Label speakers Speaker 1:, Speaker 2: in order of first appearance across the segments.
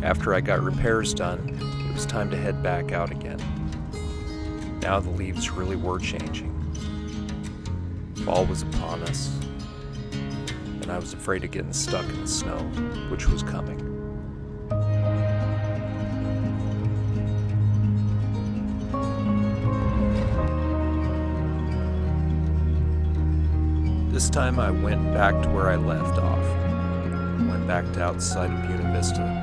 Speaker 1: After I got repairs done, it was time to head back out again. Now the leaves really were changing. Fall was upon us, and I was afraid of getting stuck in the snow, which was coming. This time I went back to where I left off. Went back to outside of Buena Vista.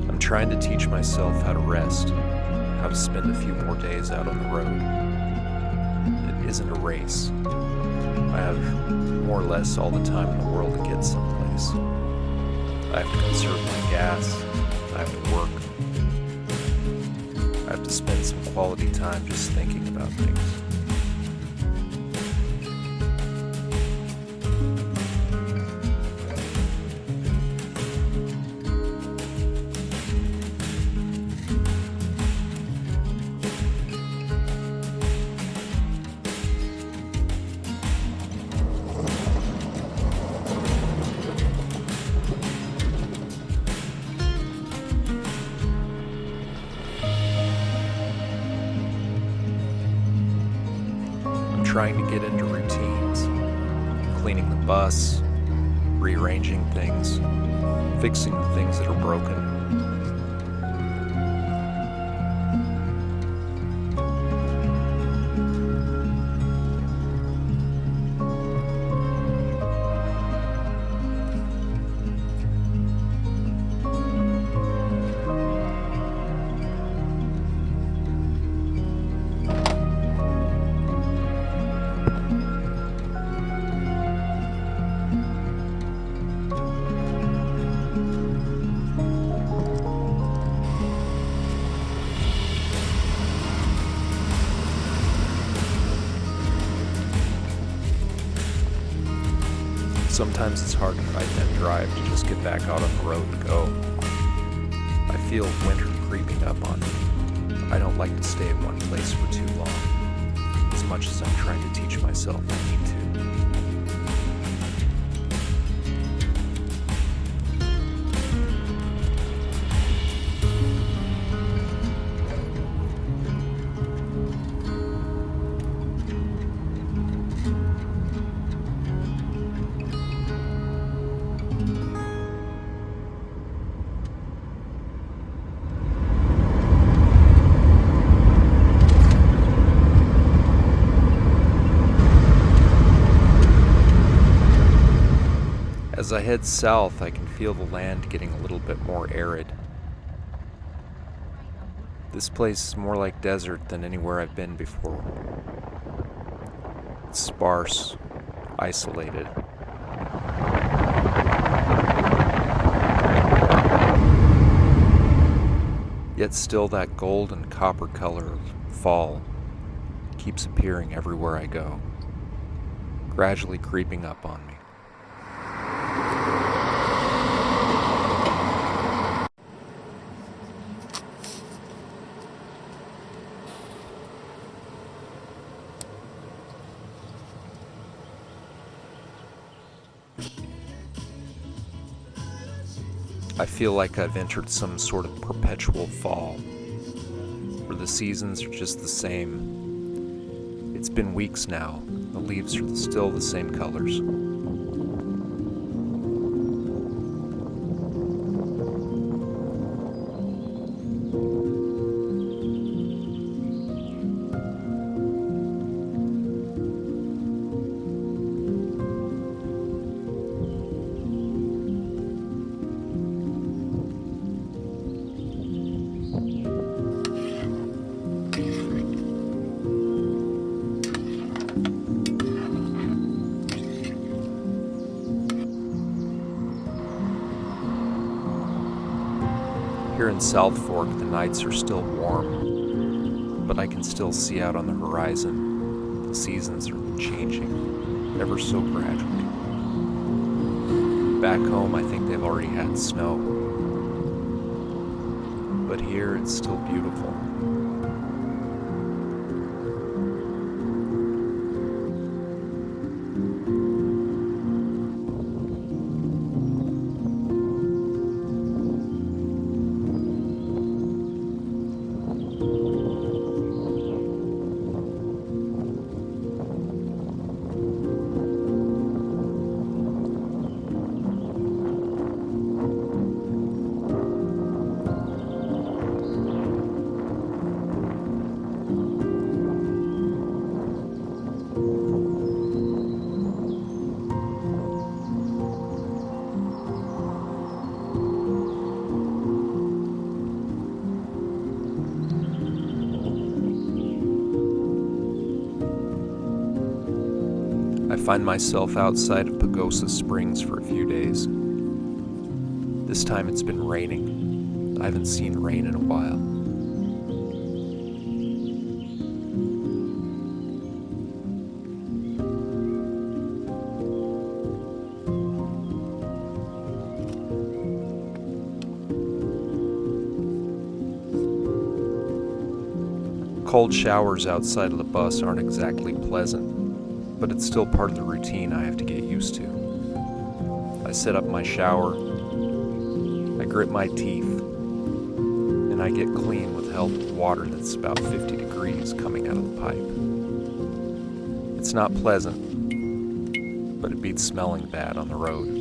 Speaker 1: I'm trying to teach myself how to rest, how to spend a few more days out on the road. It isn't a race. I have more or less all the time in the world to get someplace. I have to conserve my gas. I have to work. I have to spend some quality time just thinking about things. Trying to get into routines, cleaning the bus, rearranging things, fixing the things that are broken. Sometimes it's hard to fight that drive to just get back out on the road and go. I feel winter creeping up on me. I don't like to stay in one place for too long, as much as I'm trying to teach myself I need to. As I head south, I can feel the land getting a little bit more arid. This place is more like desert than anywhere I've been before. It's sparse, isolated. Yet still that gold and copper color of fall keeps appearing everywhere I go, gradually creeping up on me. I feel like I've entered some sort of perpetual fall, where the seasons are just the same. It's been weeks now. The leaves are still the same colors. Here in South Fork, the nights are still warm, but I can still see out on the horizon. The seasons are changing, ever so gradually. Back home, I think they've already had snow. But here, it's still beautiful. I find myself outside of Pagosa Springs for a few days. This time it's been raining. I haven't seen rain in a while. Cold showers outside of the bus aren't exactly pleasant, but it's still part of the routine I have to get used to. I set up my shower, I grit my teeth, and I get clean with the help of water that's about 50 degrees coming out of the pipe. It's not pleasant, but it beats smelling bad on the road.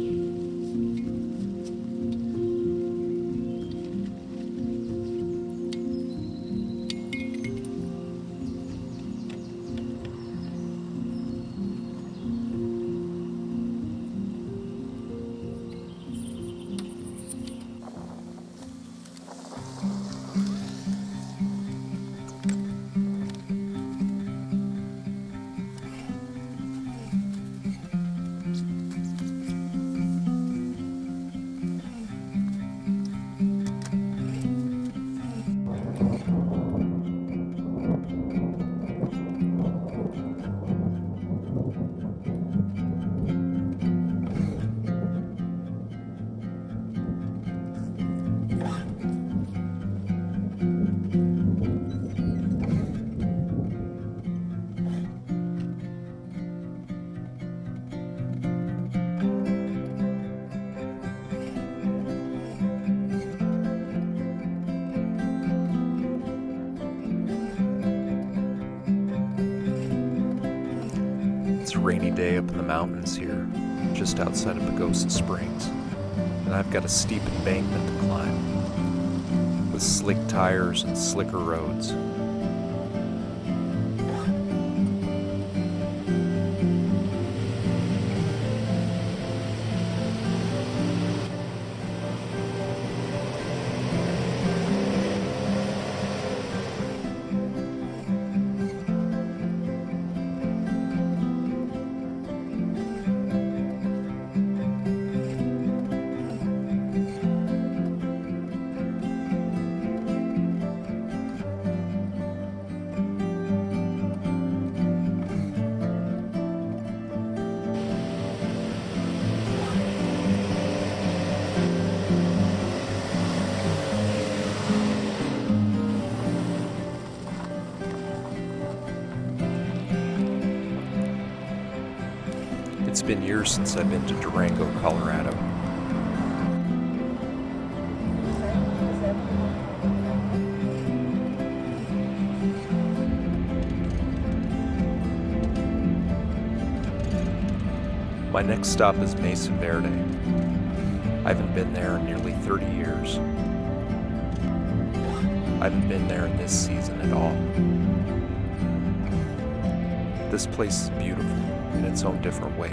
Speaker 1: It's a rainy day up in the mountains here, just outside of Pagosa Springs, and I've got a steep embankment to climb, with slick tires and slicker roads. It's been years since I've been to Durango, Colorado. My next stop is Mesa Verde. I haven't been there in nearly 30 years. I haven't been there in this season at all. This place is beautiful in its own different way.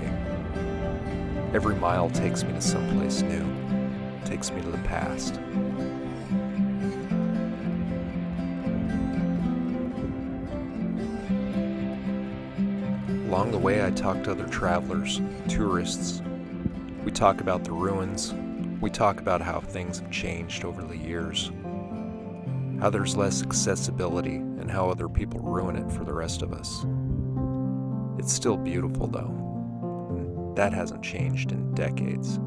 Speaker 1: Every mile takes me to someplace new, takes me to the past. Along the way, I talk to other travelers, tourists. We talk about the ruins. We talk about how things have changed over the years, how there's less accessibility, and how other people ruin it for the rest of us. It's still beautiful, though. That hasn't changed in decades.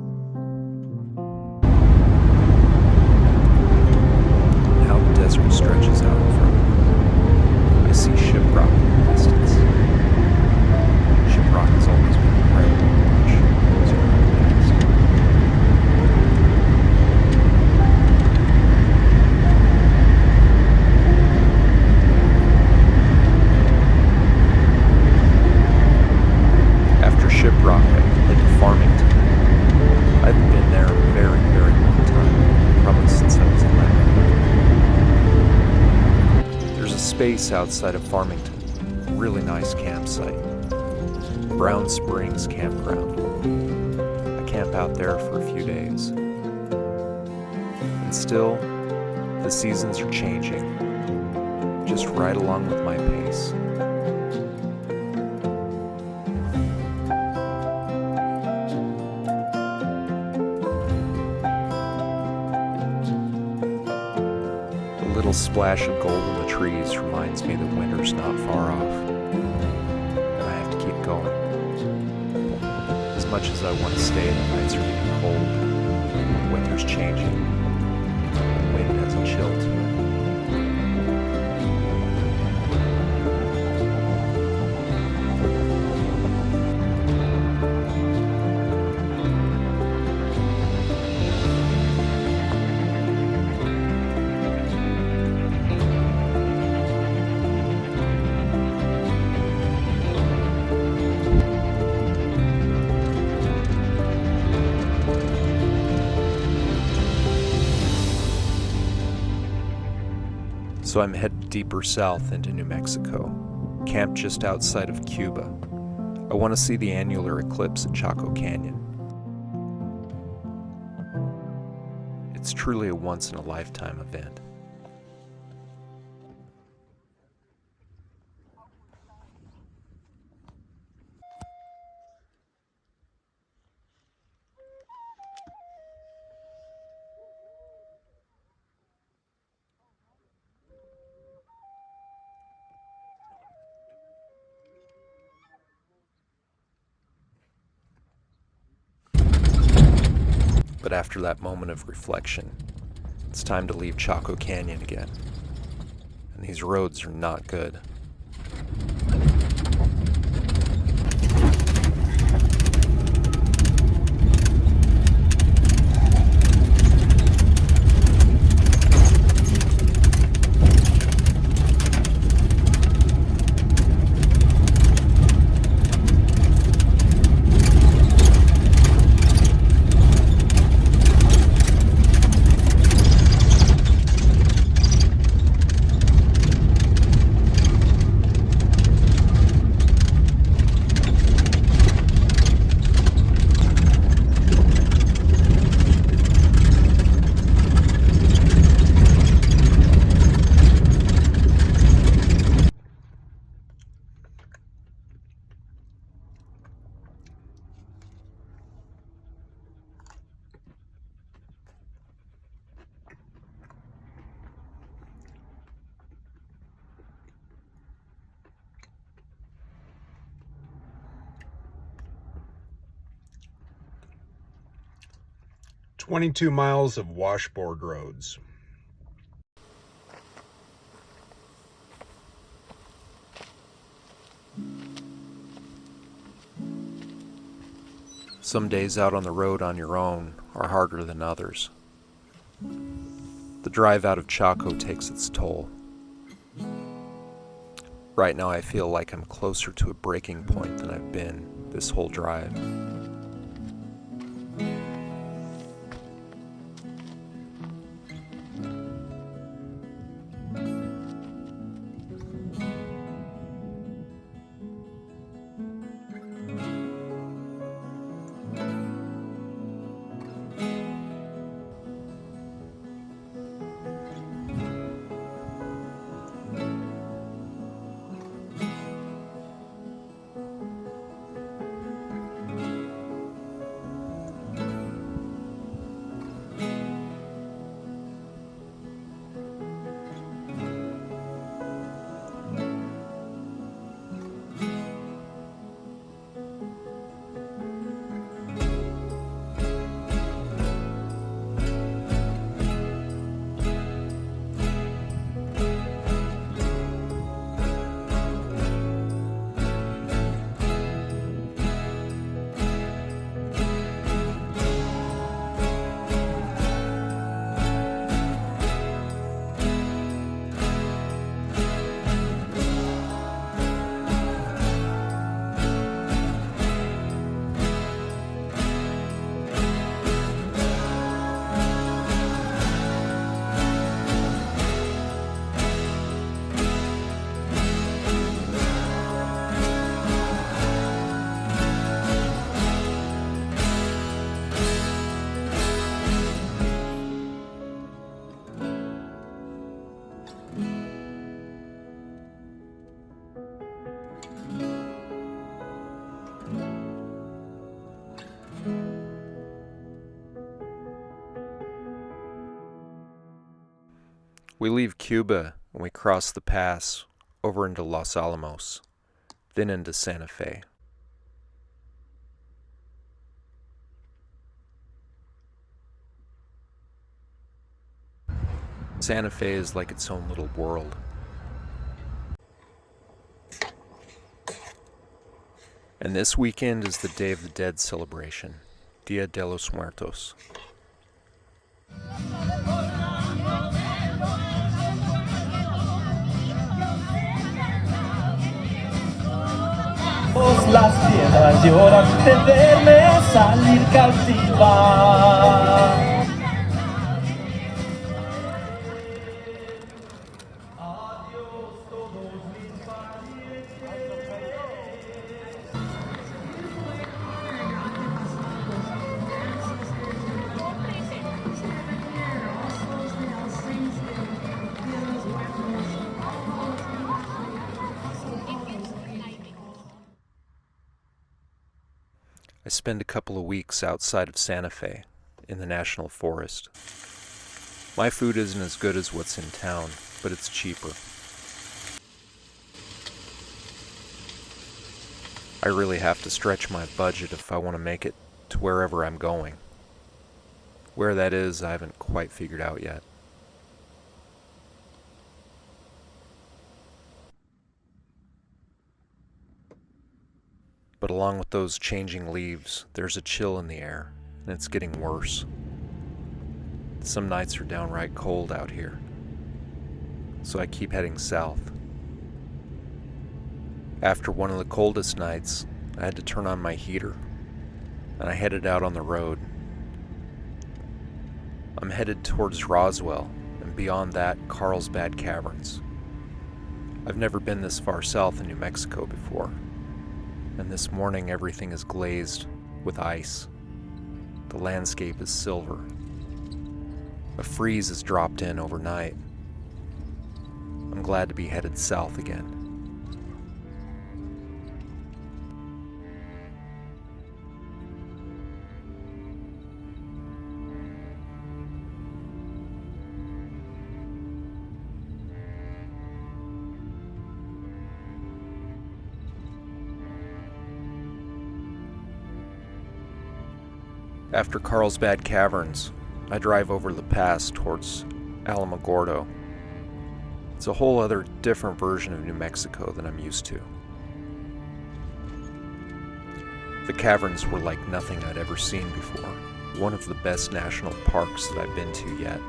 Speaker 1: Farmington. I've been there a very, very long time, probably since I was 11. There's a space outside of Farmington, a really nice campsite. Brown Springs Campground. I camp out there for a few days. And still, the seasons are changing, just right along with my pace. The little splash of gold in the trees reminds me that winter's not far off, and I have to keep going. As much as I want to stay, the nights are getting cold, the weather's changing, the wind has a chill to it. So I'm headed deeper south into New Mexico, camped just outside of Cuba. I want to see the annular eclipse at Chaco Canyon. It's truly a once-in-a-lifetime event. But after that moment of reflection, it's time to leave Chaco Canyon again. And these roads are not good.
Speaker 2: "22 miles of washboard roads."
Speaker 1: Some days out on the road on your own are harder than others. The drive out of Chaco takes its toll. Right now I feel like I'm closer to a breaking point than I've been this whole drive. We leave Cuba and we cross the pass over into Los Alamos, then into Santa Fe. Santa Fe is like its own little world. And this weekend is the Day of the Dead celebration, Dia de los Muertos.
Speaker 3: Las piedras lloran de verme salir cautiva.
Speaker 1: I spend a couple of weeks outside of Santa Fe, in the National Forest. My food isn't as good as what's in town, but it's cheaper. I really have to stretch my budget if I want to make it to wherever I'm going. Where that is, I haven't quite figured out yet. But along with those changing leaves, there's a chill in the air, and it's getting worse. Some nights are downright cold out here, so I keep heading south. After one of the coldest nights, I had to turn on my heater, and I headed out on the road. I'm headed towards Roswell, and beyond that, Carlsbad Caverns. I've never been this far south in New Mexico before. And this morning everything is glazed with ice. The landscape is silver. A freeze has dropped in overnight. I'm glad to be headed south again. After Carlsbad Caverns, I drive over the pass towards Alamogordo. It's a whole other different version of New Mexico than I'm used to. The caverns were like nothing I'd ever seen before, one of the best national parks that I've been to yet.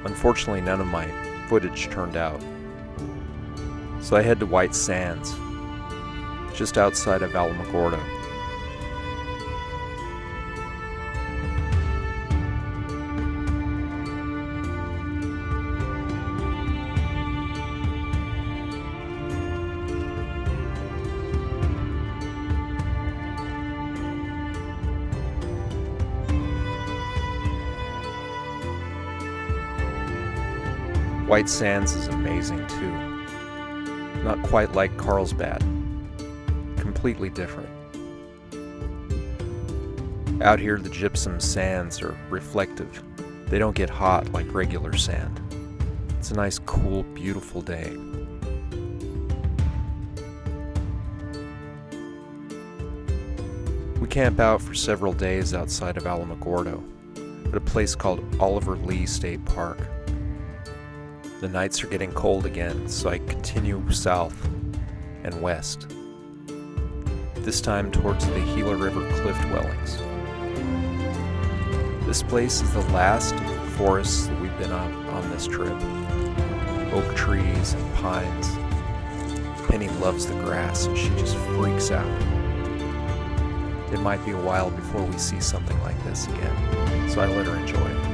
Speaker 1: Unfortunately, none of my footage turned out. So I head to White Sands, just outside of Alamogordo. White Sands is amazing too. Not quite like Carlsbad. Completely different. Out here the gypsum sands are reflective. They don't get hot like regular sand. It's a nice, cool, beautiful day. We camp out for several days outside of Alamogordo at a place called Oliver Lee State Park. The nights are getting cold again, so I continue south and west, this time towards the Gila River cliff dwellings. This place is the last of the forests that we've been on this trip. Oak trees and pines. Penny loves the grass and she just freaks out. It might be a while before we see something like this again, so I let her enjoy it.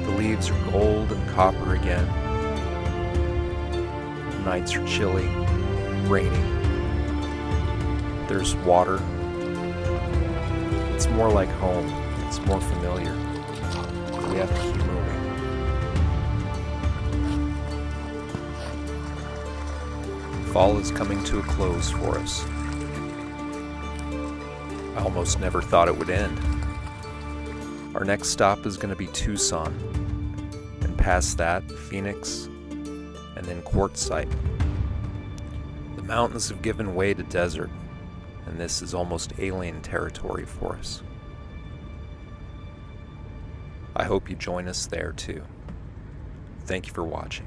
Speaker 1: The leaves are gold and copper again. The nights are chilly, rainy. There's water. It's more like home. It's more familiar. We have to keep moving. Fall is coming to a close for us. I almost never thought it would end. Our next stop is going to be Tucson. Past that, Phoenix, and then Quartzsite. The mountains have given way to desert, and this is almost alien territory for us. I hope you join us there too. Thank you for watching.